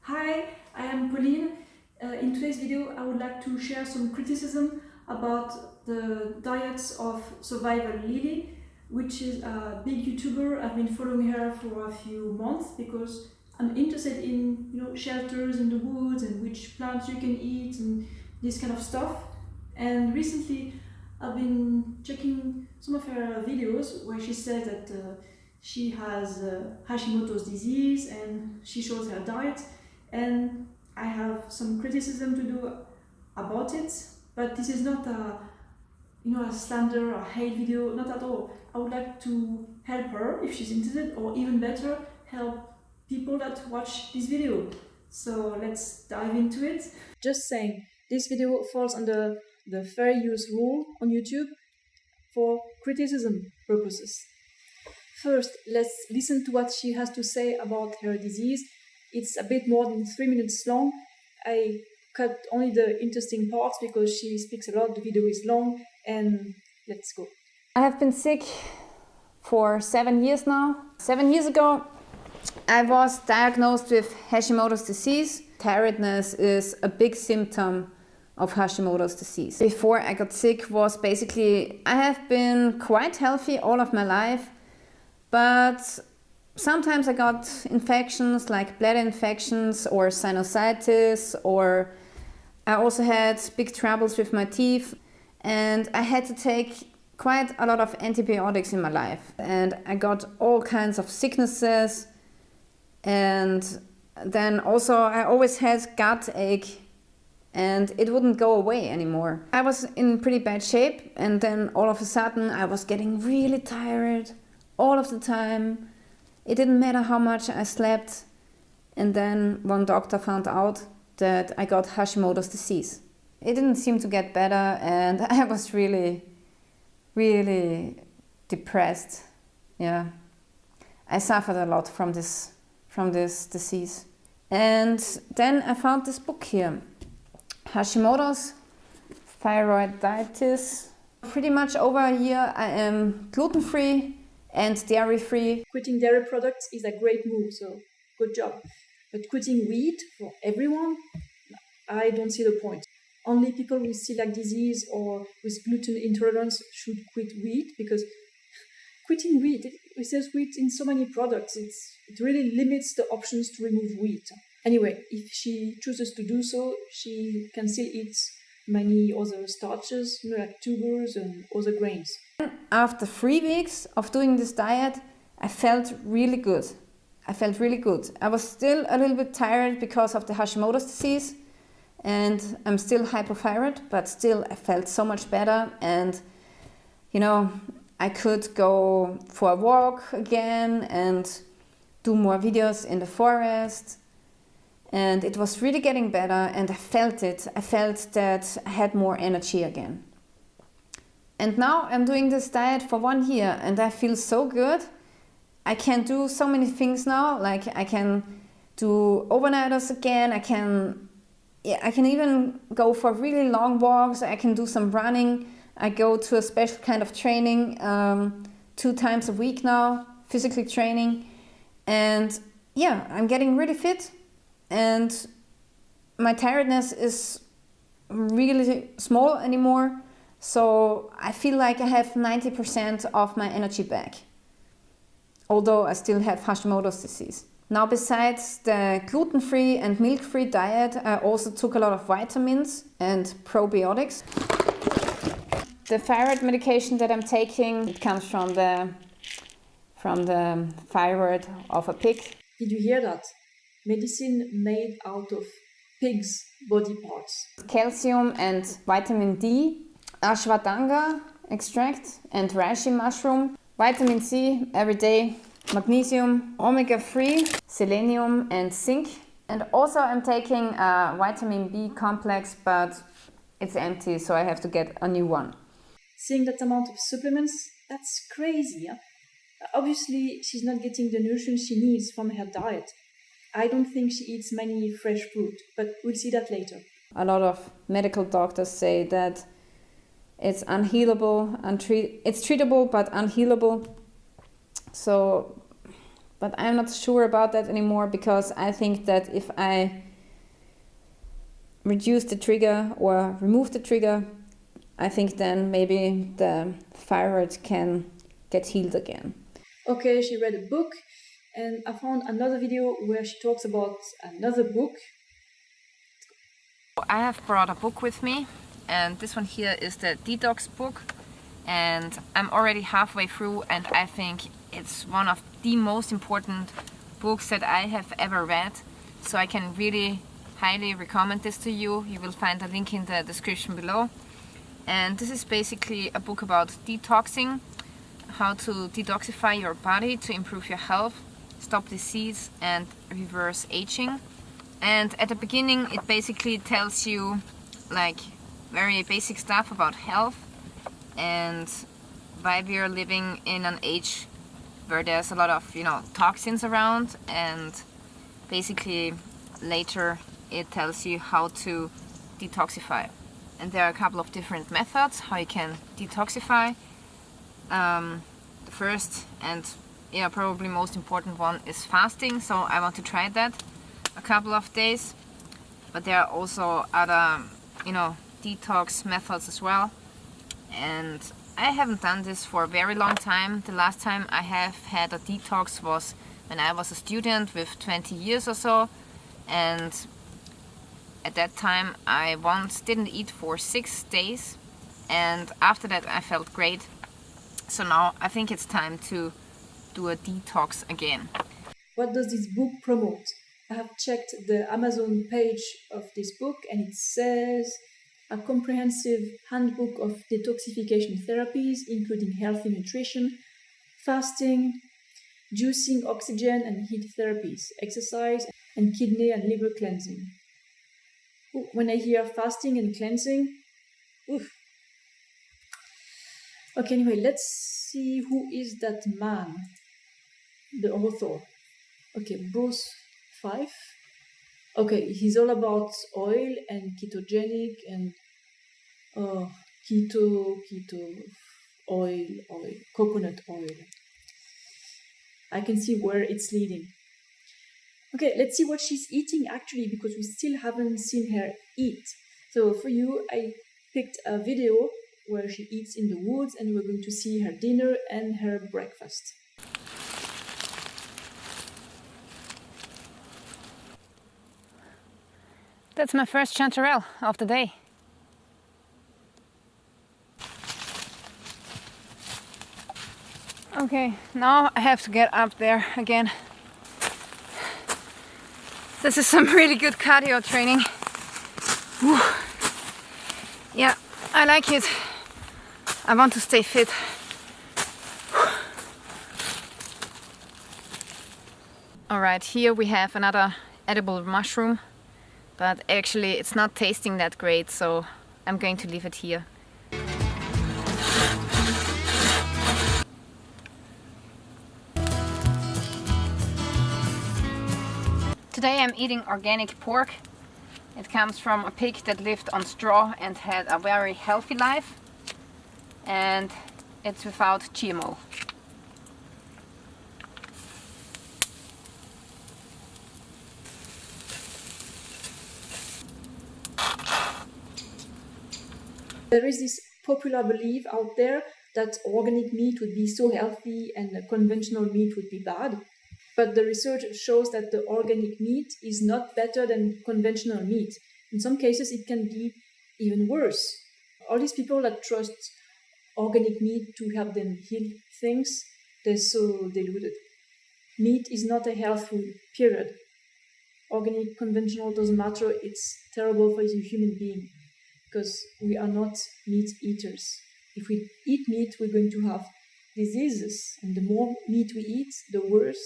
Hi, I am Pauline. In today's video, I would like to share some criticism about the diets of survivor Lilly, which is a big YouTuber. I've been following her for a few months because I'm interested in shelters in the woods and which plants you can eat and this kind of stuff. And recently, I've been checking some of her videos where she says that she has Hashimoto's disease and she shows her diet. And I have some criticism to do about it, but this is not a slander or hate video, not at all. I would like to help her if she's interested, or even better, help people that watch this video. So let's dive into it. Just saying, this video falls under the fair use rule on YouTube for criticism purposes. First, let's listen to what she has to say about her disease. It's a bit more than 3 minutes long. I cut only the interesting parts because she speaks a lot, the video is long, and let's go. I have been sick for 7 years now. 7 years ago, I was diagnosed with Hashimoto's disease. Tiredness is a big symptom of Hashimoto's disease. Before I got sick was basically, I have been quite healthy all of my life, but sometimes I got infections like bladder infections or sinusitis, or I also had big troubles with my teeth, and I had to take quite a lot of antibiotics in my life. And I got all kinds of sicknesses, and then also I always had gut ache and it wouldn't go away anymore. I was in pretty bad shape, and then all of a sudden I was getting really tired all of the time. It didn't matter how much I slept, and then one doctor found out that I got Hashimoto's disease. It didn't seem to get better, and I was really, really depressed. Yeah, I suffered a lot from this disease. And then I found this book here, Hashimoto's Thyroiditis. Pretty much over a year I am gluten-free and dairy-free. Quitting dairy products is a great move, so good job. But quitting wheat for everyone, I don't see the point. Only people with celiac disease or with gluten intolerance should quit wheat, because quitting wheat, it says wheat in so many products, it really limits the options to remove wheat. Anyway, if she chooses to do so, she can still eat many other starches, like tubers and other grains. After 3 weeks of doing this diet, I felt really good. I was still a little bit tired because of the Hashimoto's disease, and I'm still hypothyroid, but still I felt so much better. And I could go for a walk again and do more videos in the forest, and it was really getting better, and I felt it. I felt that I had more energy again. And now I'm doing this diet for 1 year, and I feel so good. I can do so many things now, like I can do overnighters again. I can even go for really long walks. I can do some running. I go to a special kind of training 2 times a week now, physically training. And yeah, I'm getting really fit, and my tiredness is really small anymore. So I feel like I have 90% of my energy back, although I still have Hashimoto's disease. Now, besides the gluten-free and milk-free diet, I also took a lot of vitamins and probiotics. The thyroid medication that I'm taking, it comes from the thyroid of a pig. Did you hear that? Medicine made out of pigs' body parts. Calcium and vitamin D, ashwagandha extract and reishi mushroom, vitamin C every day, magnesium, omega-3, selenium and zinc. And also I'm taking a vitamin B complex, but it's empty, so I have to get a new one. Seeing that amount of supplements, that's crazy. Huh? Obviously, she's not getting the nutrients she needs from her diet. I don't think she eats many fresh fruit, but we'll see that later. A lot of medical doctors say that it's unhealable, it's treatable but unhealable. So but I'm not sure about that anymore, because I think that if I reduce the trigger or remove the trigger, I think then maybe the thyroid can get healed again. Okay, she read a book, and I found another video where she talks about another book. I have brought a book with me, and this one here is the Detox Book, and I'm already halfway through, and I think it's one of the most important books that I have ever read, so I can really highly recommend this to you. You will find a link in the description below. And this is basically a book about detoxing, how to detoxify your body to improve your health, stop disease and reverse aging. And at the beginning it basically tells you like very basic stuff about health and why we are living in an age where there's a lot of, you know, toxins around, and basically later it tells you how to detoxify. And there are a couple of different methods how you can detoxify. The first and probably most important one is fasting, so I want to try that a couple of days. But there are also other, detox methods as well. And I haven't done this for a very long time. The last time I have had a detox was when I was a student with 20 years or so. And at that time I once didn't eat for 6 days, and after that I felt great. So now I think it's time to do a detox again. What does this book promote? I have checked the Amazon page of this book, and it says a comprehensive handbook of detoxification therapies, including healthy nutrition, fasting, juicing, oxygen and heat therapies, exercise, and kidney and liver cleansing. When I hear fasting and cleansing, oof. Okay, anyway, let's see who is that man, the author. Okay, Bruce Fife. Okay, he's all about oil and ketogenic and keto, oil, coconut oil. I can see where it's leading. Okay, let's see what she's eating actually, because we still haven't seen her eat. So for you, I picked a video where she eats in the woods, and we're going to see her dinner and her breakfast. That's my first chanterelle of the day. Okay, now I have to get up there again. This is some really good cardio training. Whew. Yeah, I like it. I want to stay fit. Alright, here we have another edible mushroom, but actually it's not tasting that great, so I'm going to leave it here. Today I'm eating organic pork. It comes from a pig that lived on straw and had a very healthy life, and it's without GMO. There is this popular belief out there that organic meat would be so healthy and conventional meat would be bad. But the research shows that the organic meat is not better than conventional meat. In some cases, it can be even worse. All these people that trust organic meat to help them heal things, they're so deluded. Meat is not a health food, period. Organic, conventional, doesn't matter. It's terrible for the human being, because we are not meat eaters. If we eat meat, we're going to have diseases, and the more meat we eat, the worse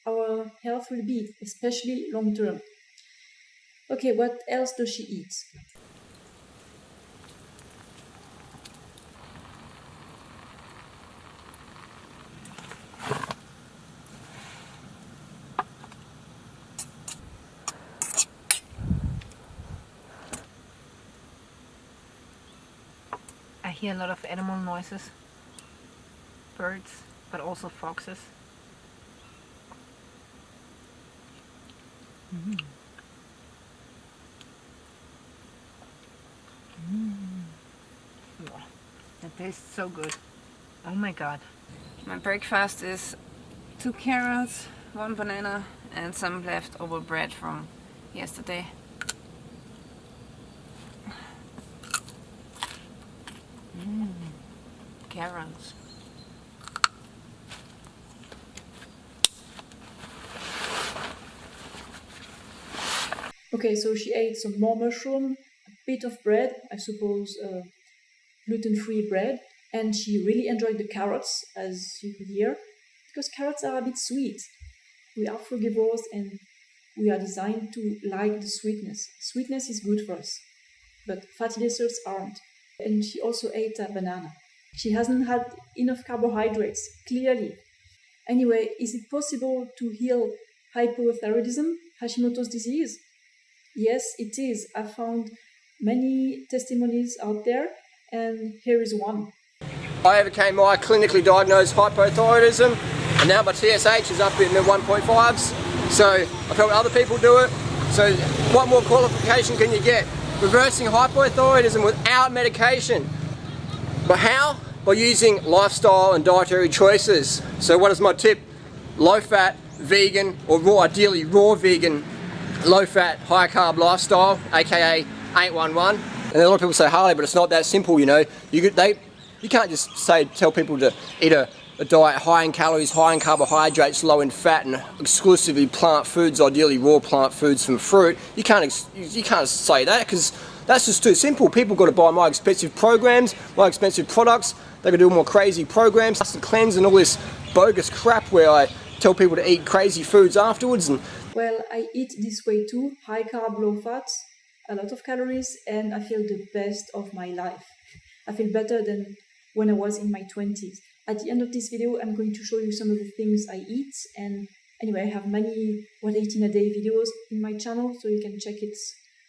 our health will be, especially long term. Okay, what else does she eat? I hear a lot of animal noises, birds, but also foxes. Oh, that tastes so good. Oh my god. My breakfast is 2 carrots, 1 banana and some leftover bread from yesterday. Carrots. Okay, so she ate some more mushroom, a bit of bread, I suppose gluten-free bread, and she really enjoyed the carrots, as you could hear, because carrots are a bit sweet. We are frugivores and we are designed to like the sweetness. Sweetness is good for us, but fatty desserts aren't. And she also ate a banana. She hasn't had enough carbohydrates, clearly. Anyway, is it possible to heal hypothyroidism, Hashimoto's disease? Yes, it is. I found many testimonies out there, and here is one. I overcame my clinically diagnosed hypothyroidism, and now my TSH is up in the 1.5s. So I've helped other people do it. So what more qualification can you get? Reversing hypothyroidism without medication. But how? By using lifestyle and dietary choices. So what is my tip? Low fat, vegan, or raw, ideally raw vegan, low fat, high carb lifestyle, aka 811. And a lot of people say, Harley, but it's not that simple, you know. You can't just tell people to eat a diet high in calories, high in carbohydrates, low in fat, and exclusively plant foods, ideally raw plant foods from fruit. You can't say that, because that's just too simple. People got to buy my expensive programs, my expensive products. They got to do more crazy programs, the cleanse and all this bogus crap where I tell people to eat crazy foods afterwards. And well, I eat this way too, high carb, low fat, a lot of calories, and I feel the best of my life. I feel better than when I was in my 20s. At the end of this video, I'm going to show you some of the things I eat, and anyway, I have many what I eat in a day videos in my channel, so you can check it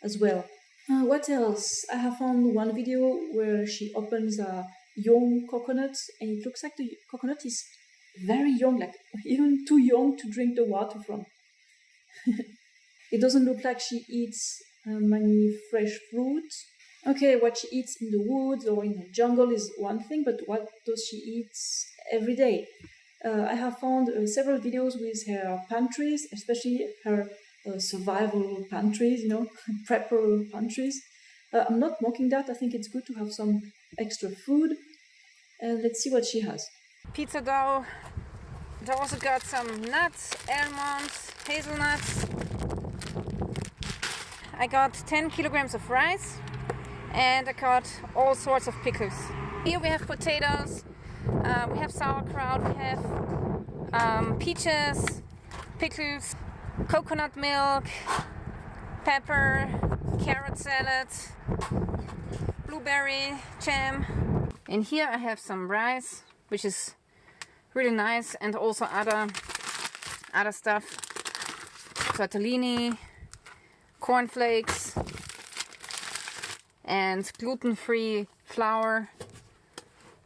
as well. What else? I have found one video where she opens a young coconut, and it looks like the coconut is very young, like even too young to drink the water from. It doesn't look like she eats many fresh fruit. Okay, what she eats in the woods or in the jungle is one thing, but what does she eat every day? I have found several videos with her pantries, especially her survival pantries, you know, prepper pantries. I'm not mocking that. I think it's good to have some extra food. And let's see what she has. Pizza dough. I also got some nuts, almonds, hazelnuts. I got 10 kilograms of rice, and I got all sorts of pickles. Here we have potatoes, we have sauerkraut, we have peaches, pickles, coconut milk, pepper, carrot salad, blueberry jam. And here I have some rice, which is really nice, and also other stuff, tortellini, cornflakes, and gluten-free flour,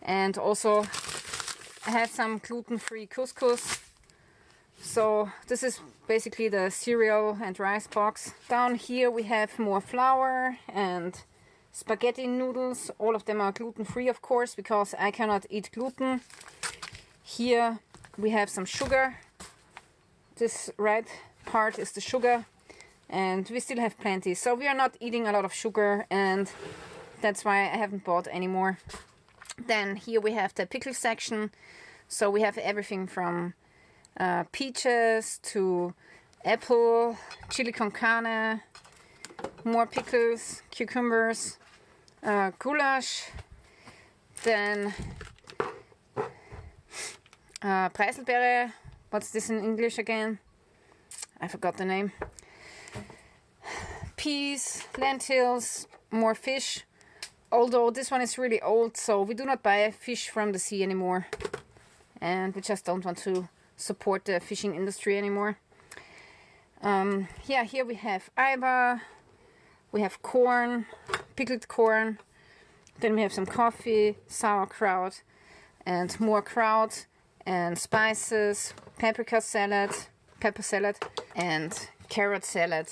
and also I have some gluten-free couscous. So this is basically the cereal and rice box. Down here we have more flour and spaghetti noodles. All of them are gluten-free, of course, because I cannot eat gluten. Here we have some sugar. This right part is the sugar, and we still have plenty. So we are not eating a lot of sugar, and that's why I haven't bought any more. Then here we have the pickle section. So we have everything from peaches to apple, chili con carne, more pickles, cucumbers, goulash, then Preiselbeere. What's this in English again? I forgot the name. Peas, lentils, more fish. Although this one is really old, so we do not buy fish from the sea anymore. And we just don't want to support the fishing industry anymore. Yeah, here we have aiba, we have corn, pickled corn, then we have some coffee, sauerkraut, and more kraut, and spices, pepper salad, and carrot salad,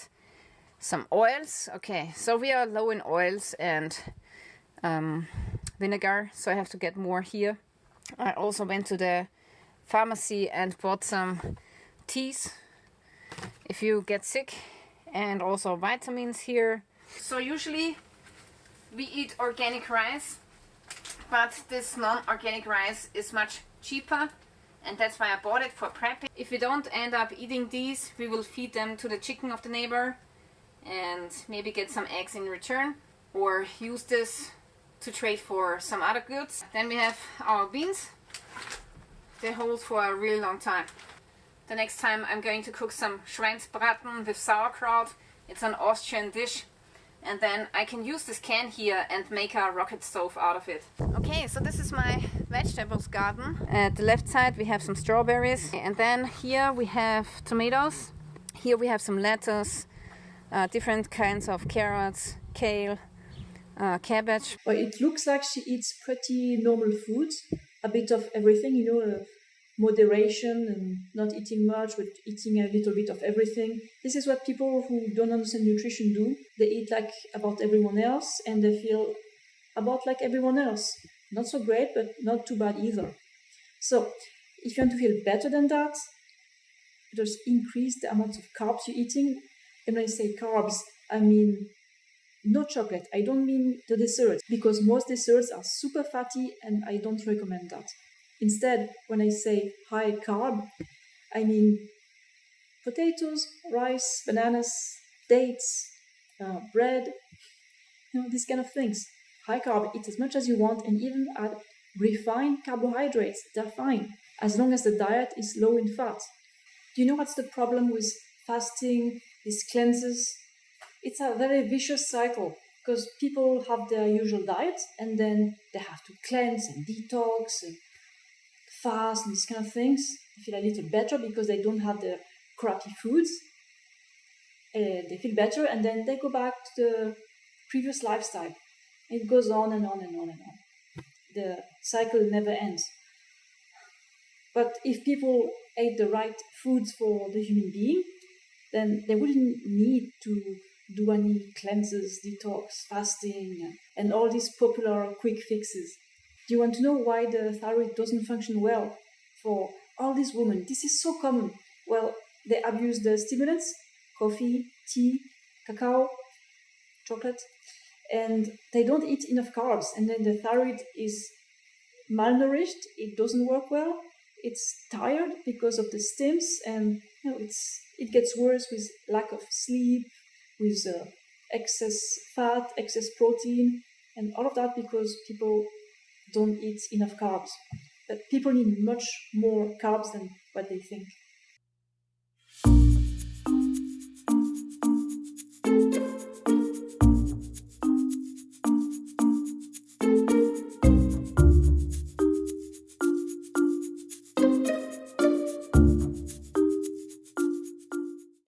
some oils. Okay, so we are low in oils and vinegar, so I have to get more here. I also went to the pharmacy and bought some teas if you get sick, and also vitamins here. So usually we eat organic rice, but this non-organic rice is much cheaper, and that's why I bought it for prepping. If we don't end up eating these, we will feed them to the chicken of the neighbor and maybe get some eggs in return, or use this to trade for some other goods. Then we have our beans. They hold for a really long time. The next time I'm going to cook some Schweinsbraten with sauerkraut. It's an Austrian dish. And then I can use this can here and make a rocket stove out of it. Okay, so this is my vegetables garden. At the left side we have some strawberries. And then here we have tomatoes. Here we have some lettuce, different kinds of carrots, kale, cabbage. Well, it looks like she eats pretty normal foods, a bit of everything, moderation and not eating much, but eating a little bit of everything. This is what people who don't understand nutrition do. They eat like about everyone else and they feel about like everyone else. Not so great, but not too bad either. So if you want to feel better than that, just increase the amount of carbs you're eating. And when I say carbs, I mean no chocolate. I don't mean the desserts, because most desserts are super fatty and I don't recommend that. Instead, when I say high carb, I mean potatoes, rice, bananas, dates, bread, these kind of things. High carb, eat as much as you want, and even add refined carbohydrates. They're fine, as long as the diet is low in fat. Do you know what's the problem with fasting, these cleanses? It's a very vicious cycle, because people have their usual diet and then they have to cleanse and detox and fast and these kind of things. They feel a little better because they don't have the crappy foods. They feel better and then they go back to the previous lifestyle. It goes on and on and on and on. The cycle never ends. But if people ate the right foods for the human being, then they wouldn't need to do any cleanses, detox, fasting, and all these popular quick fixes. Do you want to know why the thyroid doesn't function well for all these women? This is so common. Well, they abuse the stimulants, coffee, tea, cacao, chocolate, and they don't eat enough carbs. And then the thyroid is malnourished, it doesn't work well, it's tired because of the stims, and it gets worse with lack of sleep, with excess fat, excess protein, and all of that because people don't eat enough carbs. But people need much more carbs than what they think.